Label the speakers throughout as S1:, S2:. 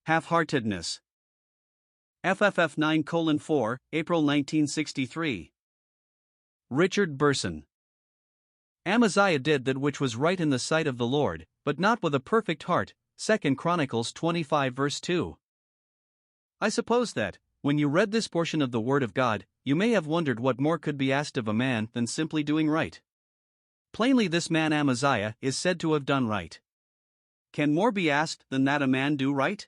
S1: Half-heartedness. FFF 9:4, April 1963. Richard Burson. Amaziah did that which was right in the sight of the Lord, but not with a perfect heart. 2 Chronicles 25 verse 2. I suppose that, when you read this portion of the Word of God, you may have wondered what more could be asked of a man than simply doing right. Plainly, this man Amaziah is said to have done right. Can more be asked than that a man do right?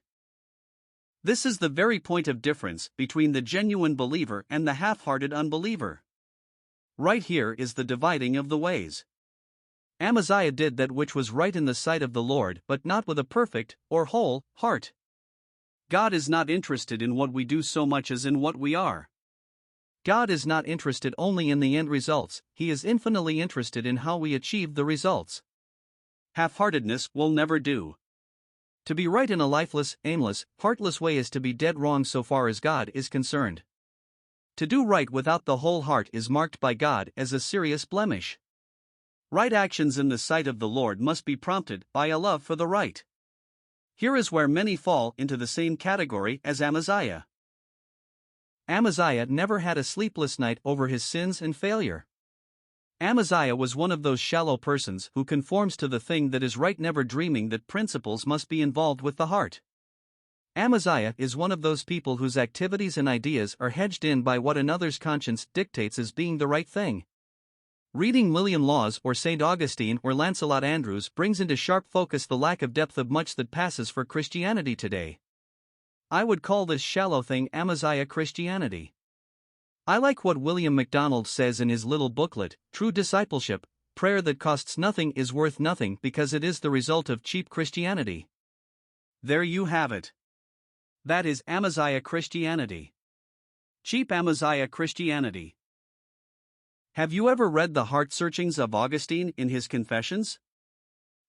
S1: This is the very point of difference between the genuine believer and the half-hearted unbeliever. Right here is the dividing of the ways. Amaziah did that which was right in the sight of the Lord, but not with a perfect, or whole, heart. God is not interested in what we do so much as in what we are. God is not interested only in the end results, He is infinitely interested in how we achieve the results. Half-heartedness will never do. To be right in a lifeless, aimless, heartless way is to be dead wrong so far as God is concerned. To do right without the whole heart is marked by God as a serious blemish. Right actions in the sight of the Lord must be prompted by a love for the right. Here is where many fall into the same category as Amaziah. Amaziah never had a sleepless night over his sins and failure. Amaziah was one of those shallow persons who conforms to the thing that is right, never dreaming that principles must be involved with the heart. Amaziah is one of those people whose activities and ideas are hedged in by what another's conscience dictates as being the right thing. Reading William Laws or St. Augustine or Lancelot Andrewes brings into sharp focus the lack of depth of much that passes for Christianity today. I would call this shallow thing Amaziah Christianity. I like what William MacDonald says in his little booklet, True Discipleship: Prayer that costs nothing is worth nothing because it is the result of cheap Christianity. There you have it. That is Amaziah Christianity. Cheap Amaziah Christianity. Have you ever read the heart searchings of Augustine in his Confessions?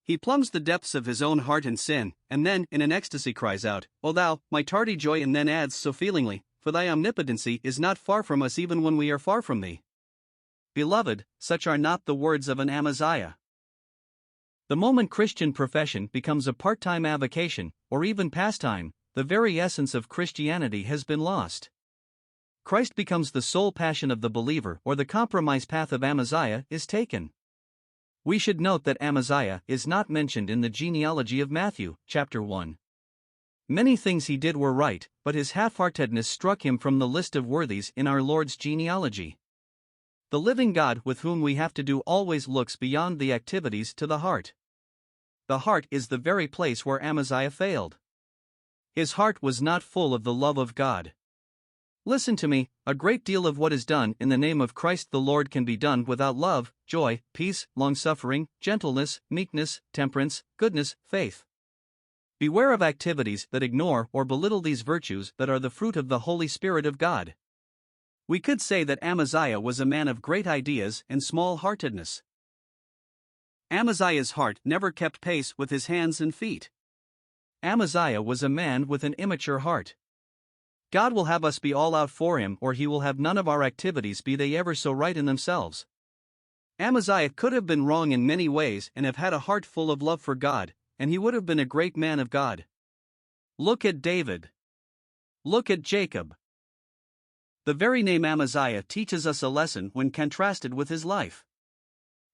S1: He plumbs the depths of his own heart and sin, and then, in an ecstasy, cries out, "O thou, my tardy joy," and then adds so feelingly, "For thy omnipotency is not far from us even when we are far from thee." Beloved, such are not the words of an Amaziah. The moment Christian profession becomes a part-time avocation, or even pastime, the very essence of Christianity has been lost. Christ becomes the sole passion of the believer, or the compromise path of Amaziah is taken. We should note that Amaziah is not mentioned in the genealogy of Matthew, chapter 1. Many things he did were right, but his half-heartedness struck him from the list of worthies in our Lord's genealogy. The living God with whom we have to do always looks beyond the activities to the heart. The heart is the very place where Amaziah failed. His heart was not full of the love of God. Listen to me, a great deal of what is done in the name of Christ the Lord can be done without love, joy, peace, long-suffering, gentleness, meekness, temperance, goodness, faith. Beware of activities that ignore or belittle these virtues that are the fruit of the Holy Spirit of God. We could say that Amaziah was a man of great ideas and small-heartedness. Amaziah's heart never kept pace with his hands and feet. Amaziah was a man with an immature heart. God will have us be all out for Him, or He will have none of our activities, be they ever so right in themselves. Amaziah could have been wrong in many ways and have had a heart full of love for God, and he would have been a great man of God. Look at David. Look at Jacob. The very name Amaziah teaches us a lesson when contrasted with his life.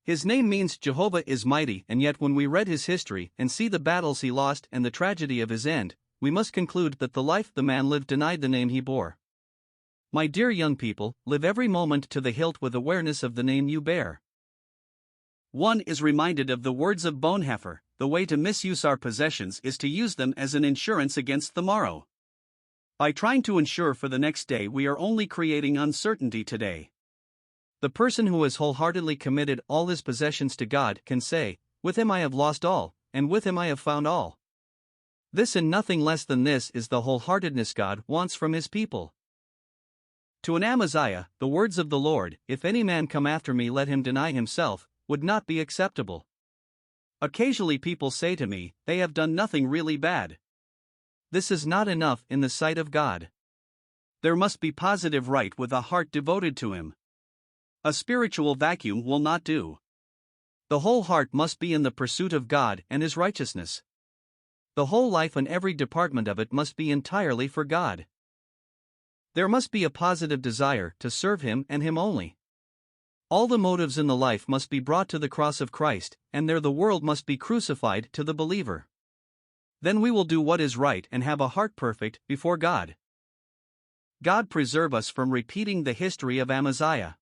S1: His name means Jehovah is mighty, and yet when we read his history and see the battles he lost and the tragedy of his end, we must conclude that the life the man lived denied the name he bore. My dear young people, live every moment to the hilt with awareness of the name you bear. One is reminded of the words of Bonhoeffer: the way to misuse our possessions is to use them as an insurance against the morrow. By trying to insure for the next day, we are only creating uncertainty today. The person who has wholeheartedly committed all his possessions to God can say, "With Him I have lost all, and with Him I have found all." This and nothing less than this is the wholeheartedness God wants from His people. To an Amaziah, the words of the Lord, "If any man come after me, let him deny himself," would not be acceptable. Occasionally people say to me, they have done nothing really bad. This is not enough in the sight of God. There must be positive right with a heart devoted to Him. A spiritual vacuum will not do. The whole heart must be in the pursuit of God and His righteousness. The whole life and every department of it must be entirely for God. There must be a positive desire to serve Him and Him only. All the motives in the life must be brought to the cross of Christ, and there the world must be crucified to the believer. Then we will do what is right and have a heart perfect before God. God preserve us from repeating the history of Amaziah.